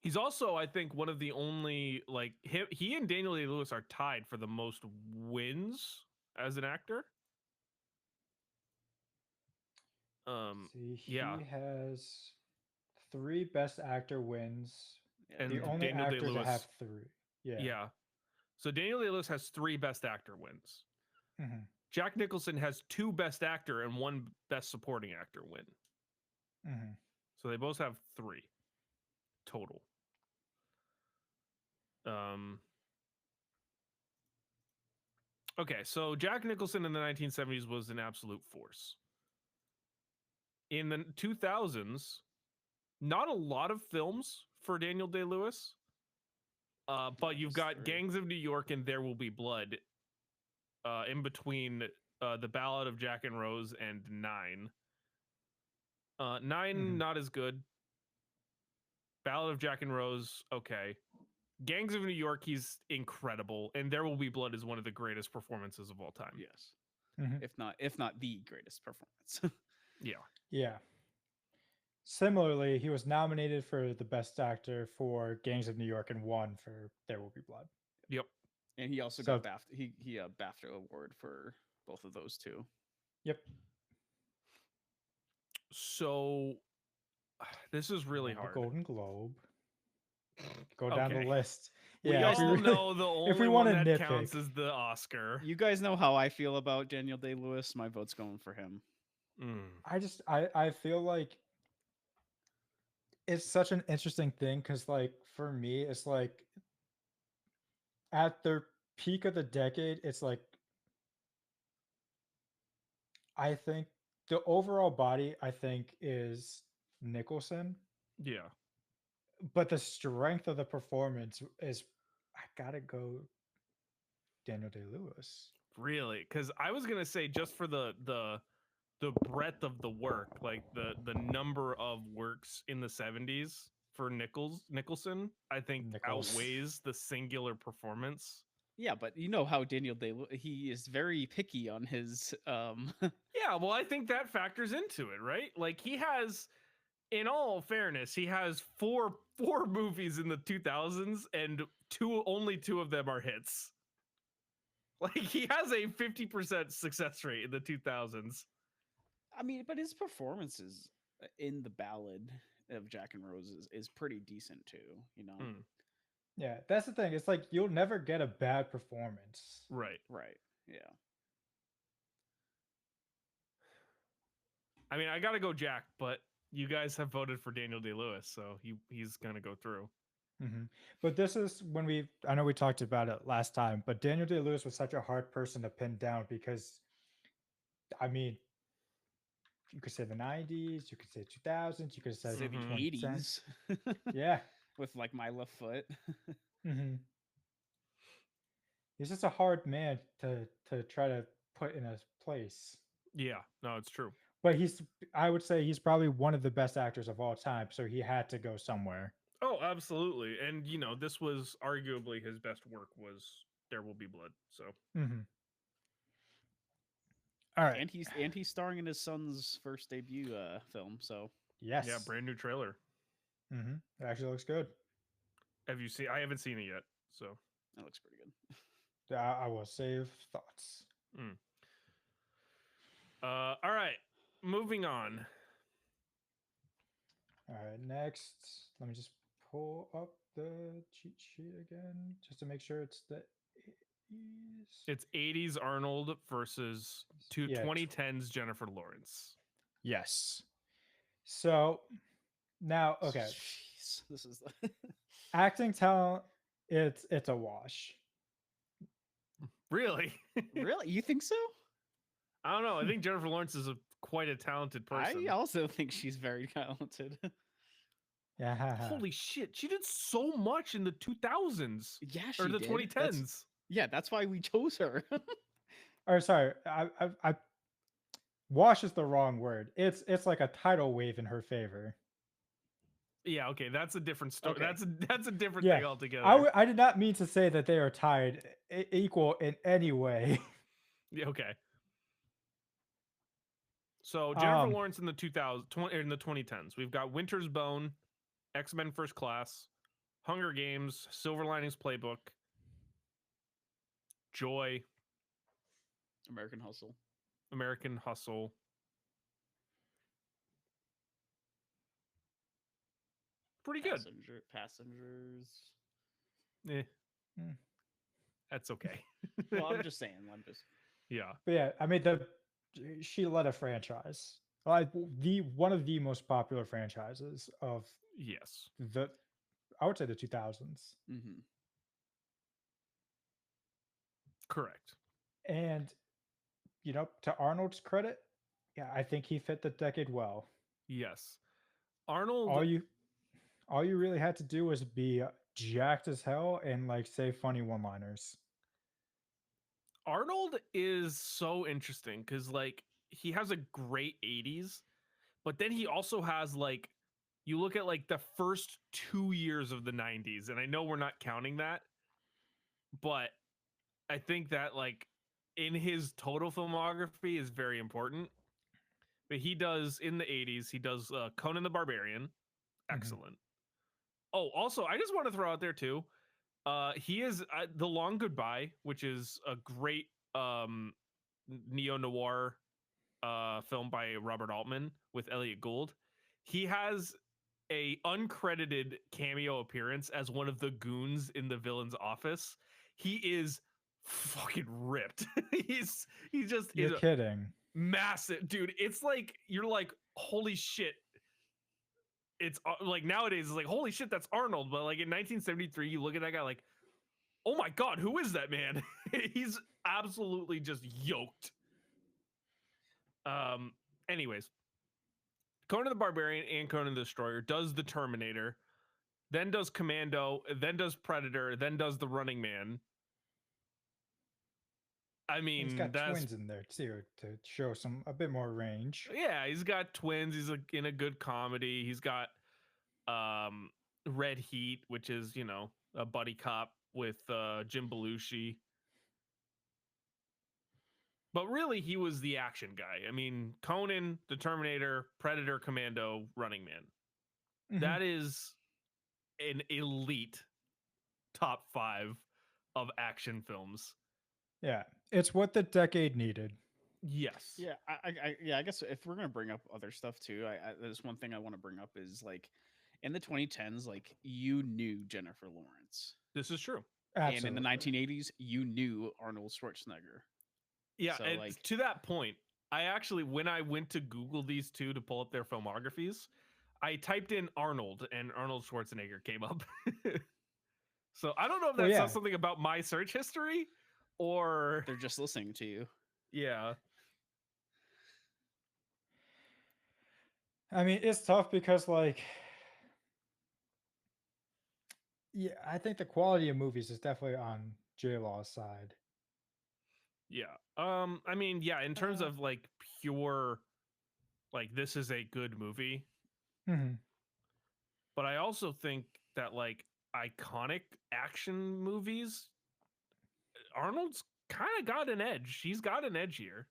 He's also, I think, one of the only, like, he and Daniel Day-Lewis are tied for the most wins as an actor. See, Yeah, he has 3 Best Actor wins. Yeah, The and only Daniel actor to have Day-Lewis, 3. Yeah. yeah. So Daniel Day-Lewis has 3 Best Actor wins. Mhm. Jack Nicholson has 2 Best Actor and 1 Best Supporting Actor win. Mhm. So they both have 3 total. Okay, so Jack Nicholson in the 1970s was an absolute force. In the 2000s, not a lot of films for Daniel Day-Lewis. But you've got 3. Gangs of New York and There Will Be Blood in between The Ballad of Jack and Rose and 9. 9, Mhm. not as good. Ballad of Jack and Rose, okay. Gangs of New York, he's incredible. And There Will Be Blood is one of the greatest performances of all time. Yes. Mhm. If not the greatest performance. Yeah. Yeah. Similarly, he was nominated for the Best Actor for Gangs of New York and won for There Will Be Blood. Yep. And he also So- got BAFTA. He a BAFTA award for both of those two. Yep. So this is really Won the hard. Golden Globe. Go down the Okay. list. We Yeah, if we all really- know the if we only one wanna that counts nitpick. is the Oscar. You guys know how I feel about Daniel Day-Lewis. My vote's going for him. I feel like it's such an interesting thing because like for me it's like at their peak of the decade it's like I think the overall body I think is Nicholson, Yeah. but the strength of the performance is I gotta go Daniel Day-Lewis. Really? Because I was gonna say just for the breadth of the work, like the number of works in the 70s for Nicholson, I think Nichols. outweighs the singular performance. Yeah, but you know how Daniel Day-Lewis, he is very picky on his Yeah, well, I think that factors into it, right? Like he has, in all fairness, he has four movies in the 2000s, and only two of them are hits. Like he has a 50% success rate in the 2000s. I mean, but his performances in the Ballad of Jack and Rose is pretty decent too, you know. Yeah, that's the thing. It's like you'll never get a bad performance. Right. Right. Yeah. I mean, I gotta go Jack, but you guys have voted for Daniel Day-Lewis, so he's gonna go through. But this is when I know we talked about it last time, but Daniel Day-Lewis was such a hard person to pin down because, I mean, you could say the 90s, you could say 2000s, you could say Say the 2010s. 80s Yeah. with like My Left Foot. hmm He's just a hard man to try to put in a place. Yeah, no, it's true. But I would say he's probably one of the best actors of all time, so he had to go somewhere. Oh, absolutely. And this was arguably his best work was There Will Be Blood. So hmm All right. And he's starring in his son's first debut film. So Yes. yeah, brand new trailer. It actually looks good. Have you seen? I haven't seen it yet. So that looks pretty good. I will save thoughts. All right, moving on. All right, next, let me just pull up the cheat sheet again just to make sure it's the 80s. It's 80s Arnold versus 2010s Jennifer Lawrence. Yes. So now, okay, Jeez, this is acting talent. It's a wash. Really? really. You think so? I don't know. I think Jennifer Lawrence is quite a talented person. I also think she's very talented. Yeah. Holy shit, she did so much in the 2000s. Yeah, she or the did. 2010s. That's why we chose her. Or sorry, I wash is the wrong word. It's like a tidal wave in her favor. Yeah, okay, that's a different story. Okay. That's a different Yeah, thing altogether. I did not mean to say that they are tied equal in any way. Yeah, okay. So Jennifer Lawrence in the 2010s. We've got Winter's Bone, X-Men First Class, Hunger Games, Silver Linings Playbook, Joy, American Hustle. American Hustle. Pretty good. Passengers. Eh. That's okay. Well, I'm just saying. Yeah. But yeah, I mean she led a franchise. Like one of the most popular franchises of Yes. I would say the 2000s. Mm-hmm. And Correct. to Arnold's credit, yeah, I think he fit the decade well. Yes. Arnold. All you really had to do was be jacked as hell and like say funny one-liners. Arnold is so interesting because like he has a great 80s, but then he also has like you look at like the first 2 years of the 90s, and I know we're not counting that, but I think that like in his total filmography is very important. But he does in the 80s, he does Conan the Barbarian. Excellent. Oh, also, I just want to throw out there too. He is The Long Goodbye, which is a great neo-noir film by Robert Altman with Elliot Gould. He has a uncredited cameo appearance as one of the goons in the villain's office. He is fucking ripped. You're kidding. Massive, dude. It's like you're like, holy shit. It's like nowadays it's like, holy shit, that's Arnold. But like in 1973, you look at that guy like, oh my god, who is that man? He's absolutely just yoked. Anyways, Conan the Barbarian and Conan the Destroyer does the Terminator, then does Commando, then does Predator, then does the Running Man. I mean, he's got twins in there too to show a bit more range. Yeah, he's got twins. He's in a good comedy. He's got Red Heat, which is a buddy cop with Jim Belushi. But really, he was the action guy. I mean, Conan, the Terminator, Predator, Commando, Running Man. That is an elite top 5 of action films. Yeah, it's what the decade needed. Yes. Yeah, I guess if we're gonna bring up other stuff too, there's one thing I want to bring up is like in the 2010s, like you knew Jennifer Lawrence. This is true. Absolutely. And in the 1980s, you knew Arnold Schwarzenegger. Yeah, so, and like, to that point, I actually, when I went to Google these two to pull up their filmographies, I typed in Arnold and Arnold Schwarzenegger came up. So I don't know if Well, that yeah. says something about my search history or They're just listening to you. yeah. I mean, it's tough because like, yeah, I think the quality of movies is definitely on J Law's side. Yeah. I mean, yeah, in terms of like pure like this is a good movie, Mhm. but I also think that like iconic action movies, Arnold's kind of got an edge. He's got an edge here.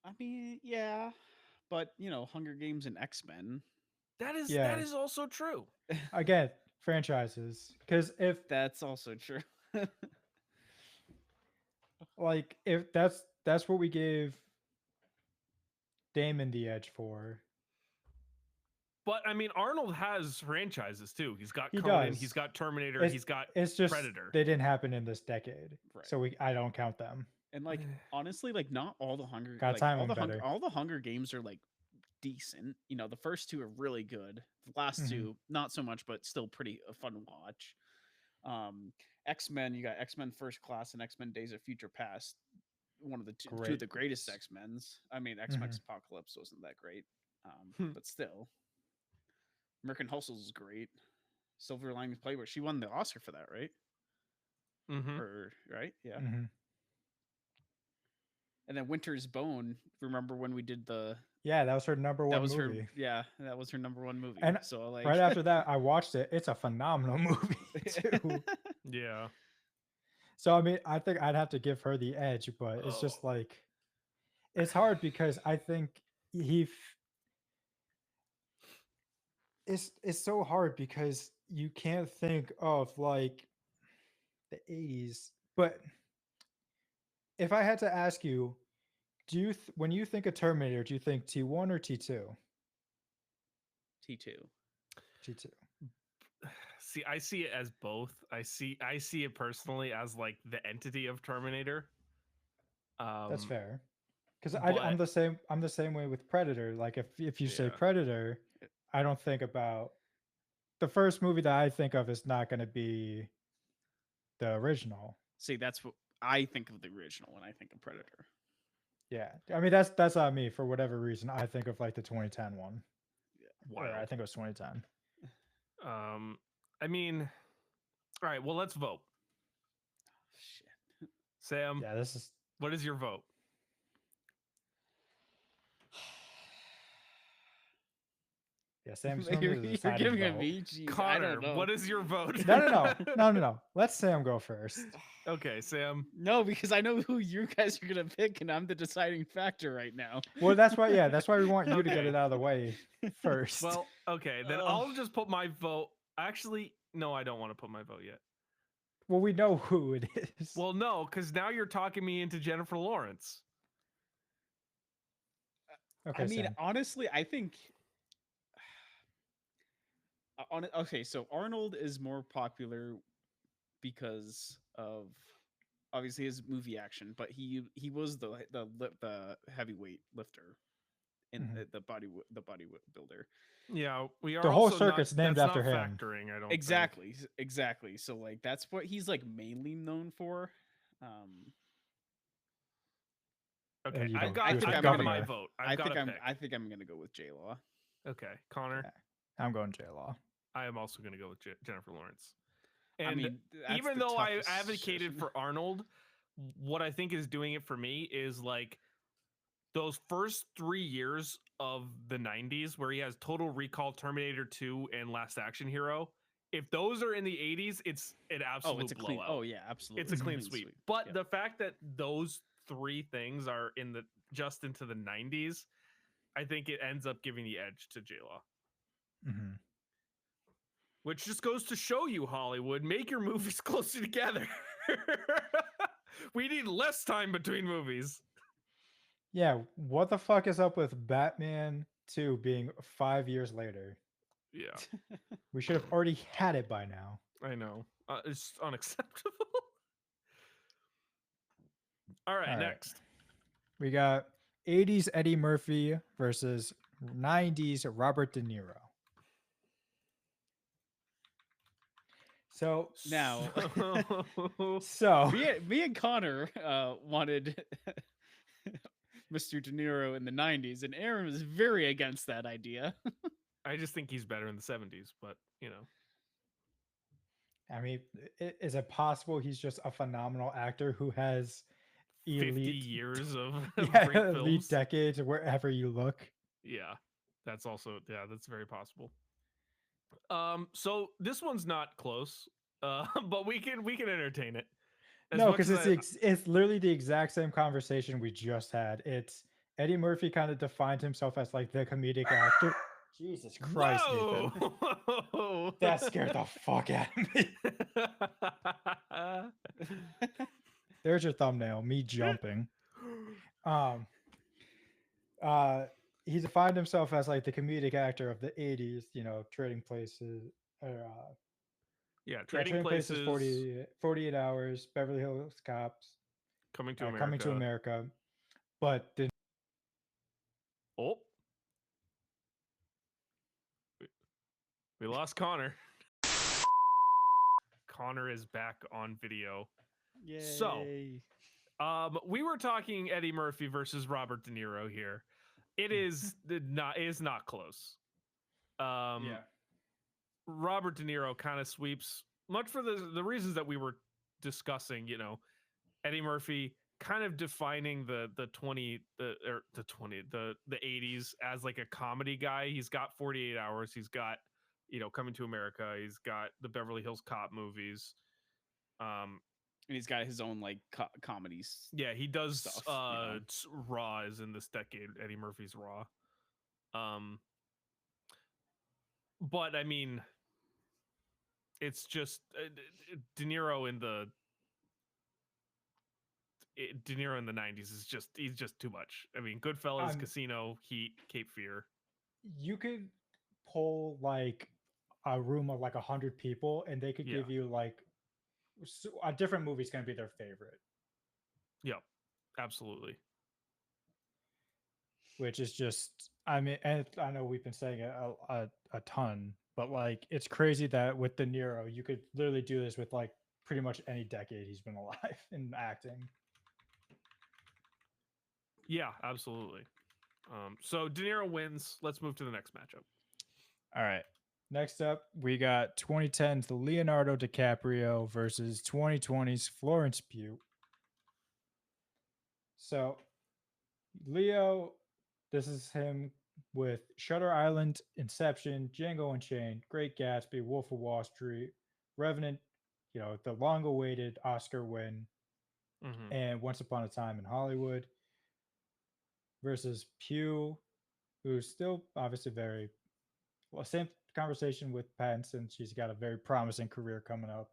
I mean, yeah, but you know, Hunger Games and X-Men. That Yeah. is also true. Again, franchises. Because if That's also true. like if that's what we gave Damon the edge for. But I mean, Arnold has franchises too. He's got He Conan, does. he's got Terminator, It's, he's got it's just Predator. they didn't happen in this decade, Right. so I don't count them. And like honestly, like not all the Gotta time them better. all the Hunger Games are like decent. You know, the first two are really good. The last Mhm. two, not so much, but still pretty fun to watch. X-Men, you got X-Men First Class and X-Men Days of Future Past. One of the two of Great the greatest movies. X-Men's. I mean, X-Men Mhm. Apocalypse wasn't that great, Hmm. but still, American Hustle is great. Silver Linings Playbook, she won the Oscar for that, right? Mm-hmm. Or right, yeah. Mhm. And then Winter's Bone. Remember when we did the Yeah, that was her number that one was movie. her yeah, that was her number one movie. And So like right after that, I watched it. It's a phenomenal movie too. Yeah. So I mean, I think I'd have to give her the edge, but it's just like it's hard because I think it's so hard because you can't think of like the 80s. But if I had to ask you, do you when you think of Terminator, do you think T1 or T2? T2. T2. See, I see it as both. I see it personally as like the entity of Terminator. That's fair. Because but- I'm the same. I'm the same way with Predator. Like if you say Yeah. Predator, I don't think about the first movie that I think of is not going to be the original. See, that's what I think of the original when I think of Predator. Yeah, I mean that's on me for whatever reason. I think of like the 2010 one. Wild. Or I think it was 2010. I mean, all right. Well, let's vote. Shit. Sam, Yeah, this is what is your vote? yeah. Sam's You're normally the deciding giving a vote. me. Jeez, I Connor, don't know. what is your vote? No. Let Sam go first. Okay, Sam. No, because I know who you guys are gonna pick, and I'm the deciding factor right now. Well, that's why. Yeah, that's why we want you to get Okay. it out of the way first. Well, okay, then Ugh. I'll just put my vote. Actually, no, I don't want to put my vote yet. well, we know who it is. Well, no, because now you're talking me into Jennifer Lawrence. okay, I mean, Sam. honestly, I think. Okay, so Arnold is more popular because of obviously his movie action, but he was the heavyweight lifter in Mhm. the body builder. Yeah, we are. The whole also circuit's not, named that's after not him. Factoring, I don't Exactly. So like that's what he's like mainly known for. Okay, you I've don't got do it for my governor. vote. I got think to pick. I think I'm gonna go with J Law. Okay, Connor. Yeah. I'm going J Law. I am also going to go with Jennifer Lawrence. And I mean, that's even the though I toughest advocated decision. for Arnold, what I think is doing it for me is like those first 3 years of the 90s where he has Total Recall, Terminator 2, and Last Action Hero. If those are in the 80s, it's an absolute it's a clean. blowout. Oh yeah, absolutely. It's a clean sweep. But the fact that those three things are in the just into the 90s, I think it ends up giving the edge to J-Law. Mm-hmm. Which just goes to show you, Hollywood, make your movies closer together. We need less time between movies. Yeah, what the fuck is up with Batman 2 being 5 years later? Yeah, We should have already had it by now. I know. It's unacceptable. All right, All right. next. We got 80s Eddie Murphy versus 90s Robert De Niro. So Now, so me and Connor wanted Mr. De Niro in the 90s, and Aaron was very against that idea. I just think he's better in the 70s, but you know. I mean, is it possible he's just a phenomenal actor who has 50 elite years of yeah, great elite films. decades wherever you look? Yeah. That's also that's very possible. So this one's not close. But we can entertain it. As No, much because as it's literally the exact same conversation we just had. It's Eddie Murphy kind of defined himself as like the comedic actor. Jesus Christ, Nathan. Whoa! That scared the fuck out of me. There's your thumbnail, me jumping. Um he defined himself as like the comedic actor of the 80s, you know, Trading Places or Yeah, yeah, Trading Trading Places Places, 48 Hours, Beverly Hills Cops, Coming to Coming to America. America. But the Oh, we lost Connor. Connor is back on video. Yay. So, we were talking Eddie Murphy versus Robert De Niro here. It is not close. yeah. Robert De Niro kind of sweeps, much for the reasons that we were discussing. You know, Eddie Murphy kind of defining the 80s as like a comedy guy. He's got 48 Hours. He's got, you know, Coming to America. He's got the Beverly Hills Cop movies. And he's got his own like comedies. Yeah, he does Stuff, you know. Raw is in this decade, Eddie Murphy's Raw. But I mean, it's just De Niro in the De Niro in the 90s is just he's just too much. I mean, Goodfellas, Casino, Heat, Cape Fear. You could pull like a room of like 100 people and they could Yeah. give you like a different movie's going to be their favorite, Yep, absolutely. which is just, I mean, and I know we've been saying it a ton, but like it's crazy that with De Niro you could literally do this with like pretty much any decade he's been alive in acting. Yeah, absolutely. So De Niro wins. Let's move to the next matchup. All right. Next up, we got 2010's Leonardo DiCaprio versus 2020's Florence Pugh. So, Leo, this is him with Shutter Island, Inception, Django Unchained, Great Gatsby, Wolf of Wall Street, Revenant, you know, the long awaited Oscar win, and Once Upon a Time in Hollywood, versus Pugh, who's still obviously very well, same conversation with Pattinson. She's got a very promising career coming up.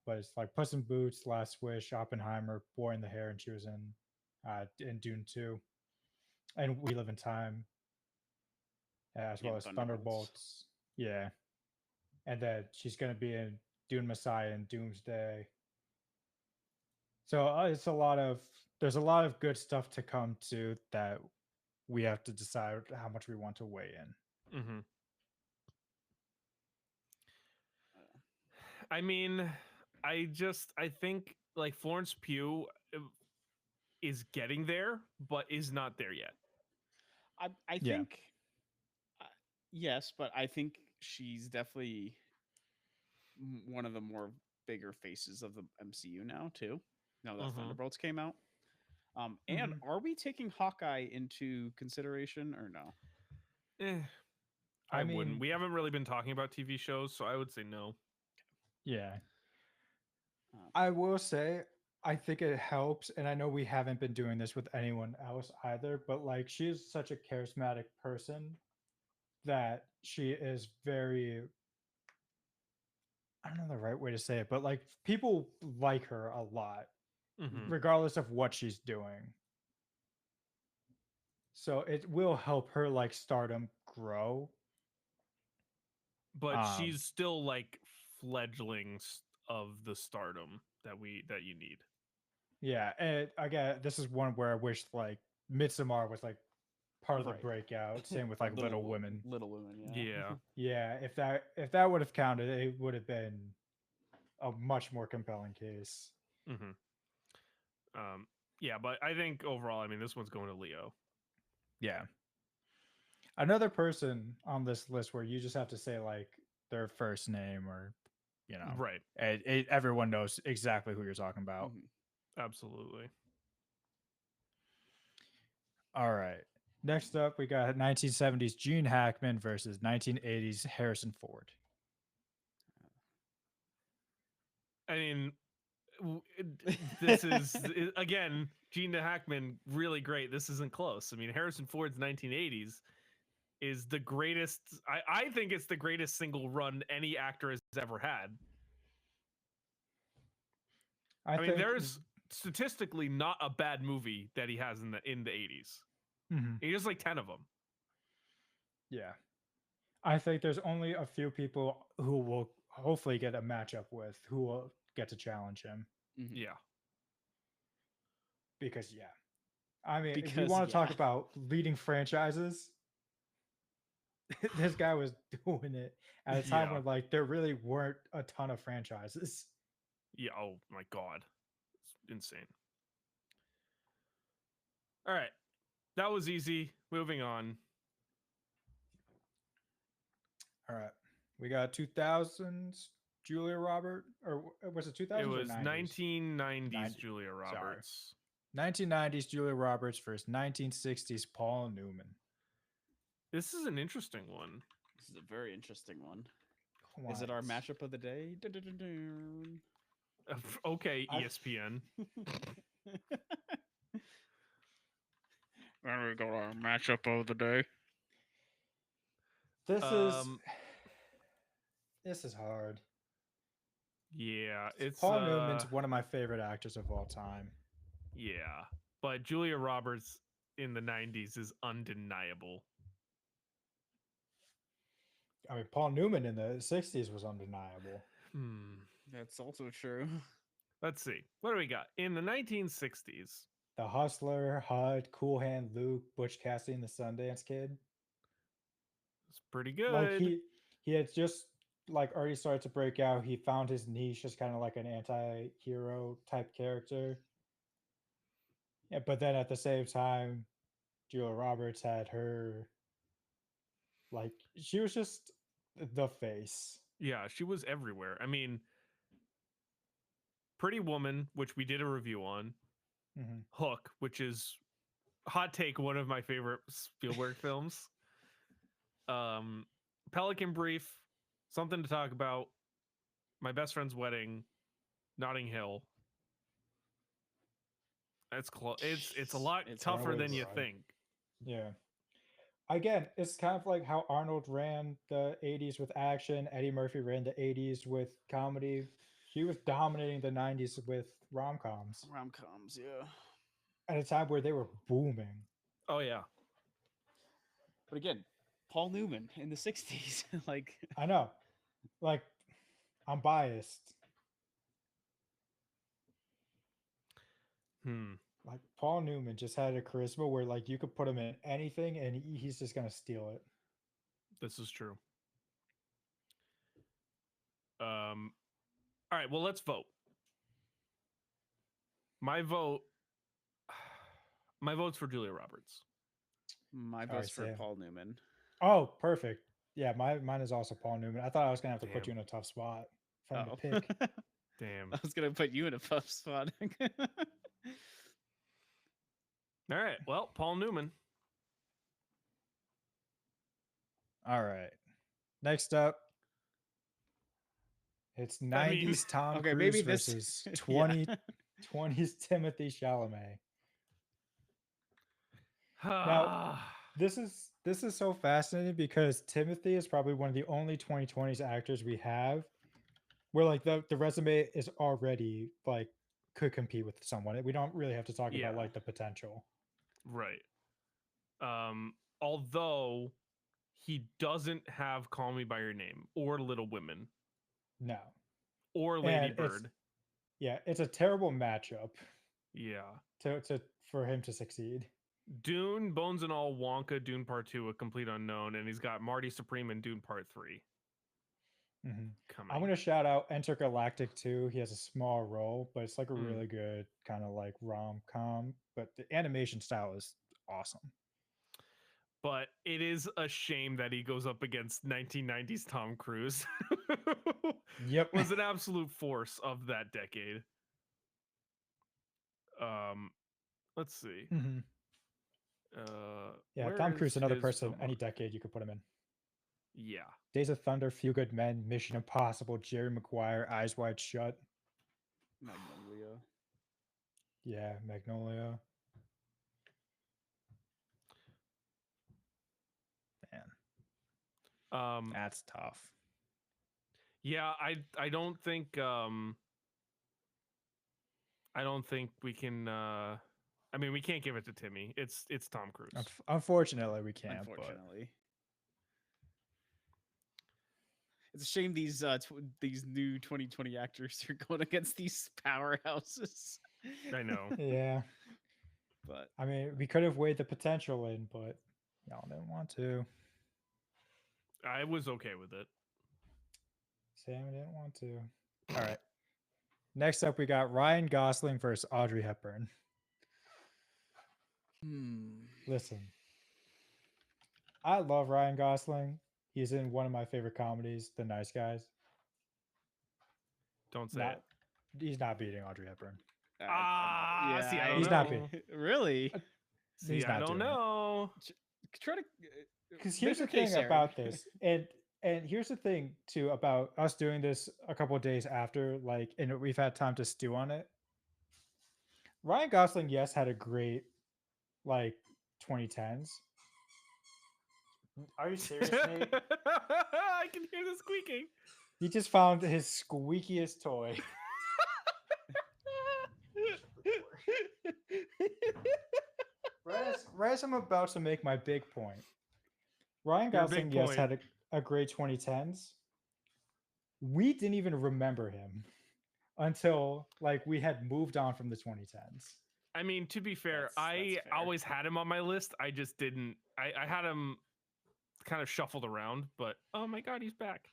But it's like Puss in Boots, Last Wish, Oppenheimer, Boy in the Hair, and she was in Dune 2. And We Live in Time, as well as Thunderbolts. Yeah. And then she's going to be in Dune Messiah and Doomsday. So there's a lot of good stuff to come to that we have to decide how much we want to weigh in. I mean, I think like Florence Pugh is getting there, but is not there yet. I think yes, but I think she's definitely one of the more bigger faces of the MCU now too. Now that Thunderbolts came out. And are we taking Hawkeye into consideration or no? I mean, wouldn't. We haven't really been talking about TV shows, so I would say no. Yeah. I will say, I think it helps, and I know we haven't been doing this with anyone else either, but like she is such a charismatic person that she is very, I don't know the right way to say it, but like people like her a lot, regardless of what she's doing. So it will help her like stardom grow. But she's still like fledglings of the stardom that you need. Yeah, and again, this is one where I wish like Midsommar was like part of the Right. breakout. Same with like Little Women. Little Women, Yeah. Yeah, if that would have counted, it would have been a much more compelling case. Mm-hmm. Yeah, but I think overall, I mean, this one's going to Leo. Yeah. Another person on this list where you just have to say like their first name or Right. everyone knows exactly who you're talking about. Absolutely. All right. Next up, we got 1970s Gene Hackman versus 1980s Harrison Ford. I mean, this is again, Gene Hackman, really great. This isn't close. I mean, Harrison Ford's 1980s is the greatest. I think it's the greatest single run any actor has ever had. I mean, there's statistically not a bad movie that he has in the 80s. Mm-hmm. He has like 10 of them. Yeah. I think there's only a few people who will hopefully get a matchup with who will get to challenge him. Yeah. Because I mean, if you want to talk about leading franchises, this guy was doing it at a time when like there really weren't a ton of franchises. Yeah. Oh my God. It's insane. All right. That was easy. Moving on. All right. We got 2000s Julia Roberts, or was it 2000s? It was or 90s? 1990s Julia Roberts. Sorry. 1990s Julia Roberts versus 1960s Paul Newman. This is an interesting one. This is a very interesting one. Is it our matchup of the day? Okay, ESPN. There we go, our matchup of the day. This is hard. Yeah, it's Paul Newman's one of my favorite actors of all time. Yeah, but Julia Roberts in the 90s is undeniable. I mean, Paul Newman in the 60s was undeniable. That's also true. Let's see. What do we got? In the 1960s. The Hustler, HUD, Cool Hand Luke, Butch Cassidy and the Sundance Kid. It's pretty good. Like he had just like already started to break out. He found his niche as kind of like an anti-hero type character. Yeah, but then at the same time, Julia Roberts had her like she was just the face. Yeah, she was everywhere. I mean, Pretty Woman, which we did a review on. Hook, which is hot take, one of my favorite Spielberg films. Pelican Brief, Something to Talk About, My Best Friend's Wedding, Notting Hill. It's close. It's a lot tougher than you think. Yeah. Again, it's kind of like how Arnold ran the 80s with action, Eddie Murphy ran the 80s with comedy. He was dominating the 90s with rom-coms. Rom-coms, yeah. At a time where they were booming. Oh, yeah. But again, Paul Newman in the 60s. Like, I know. Like, I'm biased. Like, Paul Newman just had a charisma where, like, you could put him in anything and he's just going to steal it. This is true. All right, well, let's vote. My vote's for Julia Roberts. My vote's for Paul Newman. Oh, perfect. Yeah, mine is also Paul Newman. I thought I was going to have to put you in a tough spot for him to pick. Damn. I was going to put you in a tough spot. All right. Well, Paul Newman. All right. Next up, it's 90s Tom Cruise versus 2020s Timothy Chalamet. Now, this is so fascinating because Timothy is probably one of the only 2020s actors we have where like the resume is already like could compete with someone. We don't really have to talk about like the potential. Right. Although he doesn't have Call Me by Your Name or Little Women. No. Or Lady Bird. It's a terrible matchup. Yeah. For him to succeed. Dune, Bones and All, Wonka, Dune Part 2, A Complete Unknown, and he's got Marty Supreme and Dune Part 3 coming. I'm going to shout out Intergalactic too. He has a small role, but it's like a Mm. really good kind of like rom-com, but the animation style is awesome. But it is a shame that he goes up against 1990s Tom Cruise. Yep. Was an absolute force of that decade. Let's see. Yeah, where Tom Cruise, is another his person, any filmography? decade you could put him in. Yeah. Days of Thunder, Few Good Men, Mission Impossible, Jerry Maguire, Eyes Wide Shut. Magnolia. Yeah, Magnolia. Man, that's tough. Yeah, I don't think we can I mean, we can't give it to Timmy. It's Tom Cruise. Unfortunately, we can't. Unfortunately. It's a shame these new 2020 actors are going against these powerhouses. I know. But yeah. But I mean, we could have weighed the potential in, but y'all didn't want to. I was okay with it. Sam didn't want to. All right. Next up, we got Ryan Gosling versus Audrey Hepburn. Listen, I love Ryan Gosling. He's in one of my favorite comedies, The Nice Guys. Don't say it. He's not beating Audrey Hepburn. Yeah, see, I don't he's know. not beating. Really? See, He's not I don't doing know. Try to. Because here's the thing about this, and here's the thing too about us doing this a couple of days after, like, and we've had time to stew on it. Ryan Gosling, yes, had a great like 2010s. Are you serious, Nate? I can hear the squeaking. He just found his squeakiest toy. Right as I'm about to make my big point. Ryan Your Gosling, big yes, point. had a great 2010s. We didn't even remember him until like we had moved on from the 2010s. I mean, to be fair, That's I fair. always had him on my list. I just didn't. I had him kind of shuffled around, but oh my god, he's back.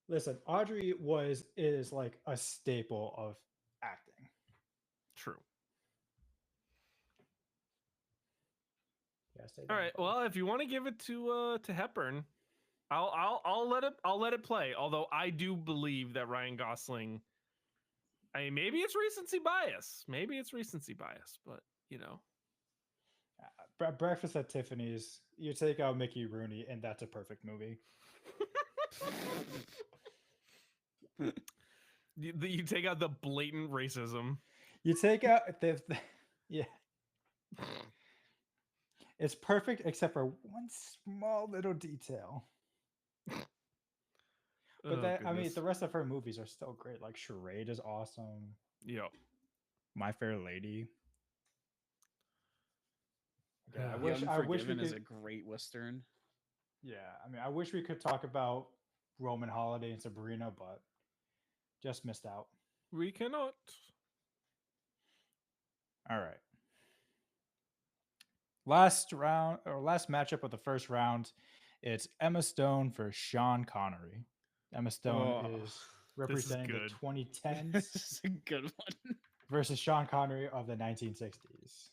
Listen, Audrey is like a staple of acting. True. Yeah, All right. Well, if you want to give it to Hepburn, I'll let it play. Although I do believe that Ryan Gosling. I mean, maybe it's recency bias, but you know. Breakfast at Tiffany's, you take out Mickey Rooney, and that's a perfect movie. You take out the blatant racism. You take out yeah. It's perfect except for one small little detail. But I mean, the rest of her movies are still great. Like Charade is awesome. Yep. My Fair Lady. Yeah, I wish we could. is a great western. Yeah, I mean, I wish we could talk about Roman Holiday and Sabrina, but just missed out. We cannot. All right. Last matchup of the first round, it's Emma Stone versus Sean Connery. Emma Stone is representing the 2010s. This is a good one. Versus Sean Connery of the 1960s.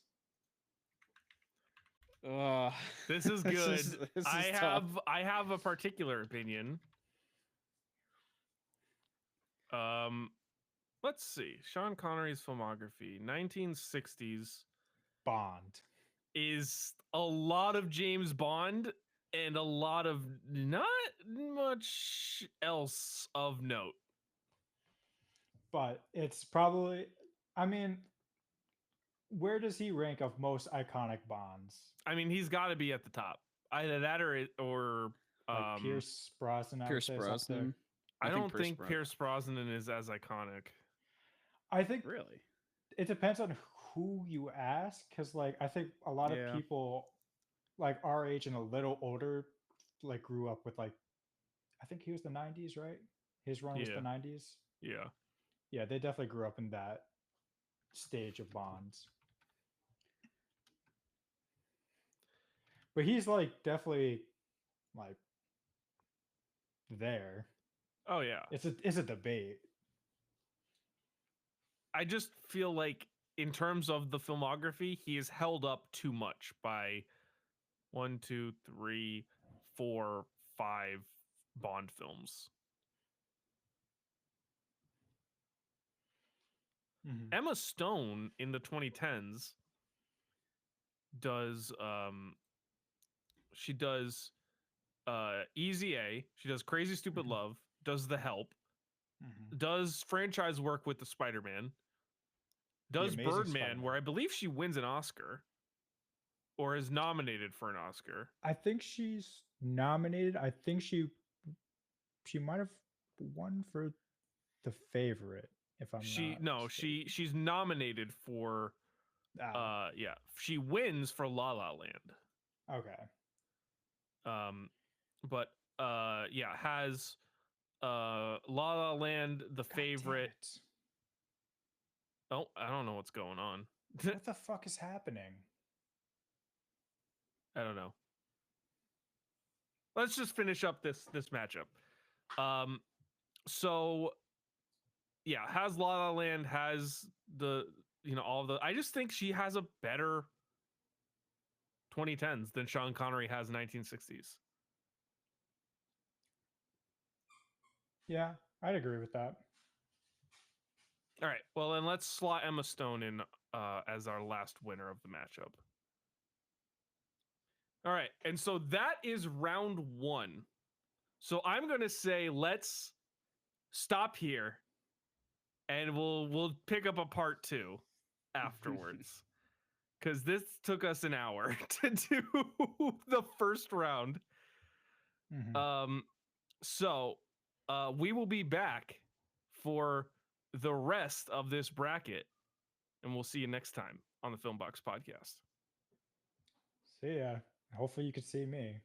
This is good. I have a particular opinion. Let's see. Sean Connery's filmography, 1960s. Bond is a lot of James Bond and a lot of not much else of note. But it's probably, I mean, where does he rank of most iconic Bonds? I mean, he's got to be at the top. Either that or like Pierce Brosnan. Pierce Brosnan. I don't think Pierce Brosnan is as iconic. I think really it depends on who you ask, because like I think a lot of people like our age and a little older like grew up with like, I think he was the 90s, right? His run was the 90s. Yeah, they definitely grew up in that stage of Bonds. But he's like definitely like there. Oh yeah. It's a debate. I just feel like in terms of the filmography, he is held up too much by 1, 2, 3, 4, 5 Bond films. Mhm. Emma Stone in the 2010s does she does Easy A, she does Crazy Stupid Mhm. Love, does The Help, Mhm. does franchise work with the Spider-Man, does Amazing Birdman, Spider-Man. where I believe she wins an Oscar or is nominated for an Oscar. I think she's nominated. I think she might have won for The Favorite, if I'm She not no, mistaken. she's nominated for Ah, yeah, she wins for La La Land. okay. But yeah, has La La Land, The God damn Favorite. it. Oh, I don't know what's going on. What the fuck is happening? I don't know. Let's just finish up this matchup. So yeah, has La La Land, has the all the. I just think she has a better 2010s than Sean Connery has 1960s. Yeah, I'd agree with that. All right, well then let's slot Emma Stone in as our last winner of the matchup. All right, and so that is round 1. So I'm gonna say let's stop here, and we'll pick up a part 2 afterwards, because this took us an hour to do the first round. Mhm. So we will be back for the rest of this bracket, and we'll see you next time on the Filmbox Podcast. See ya. Hopefully you could see me.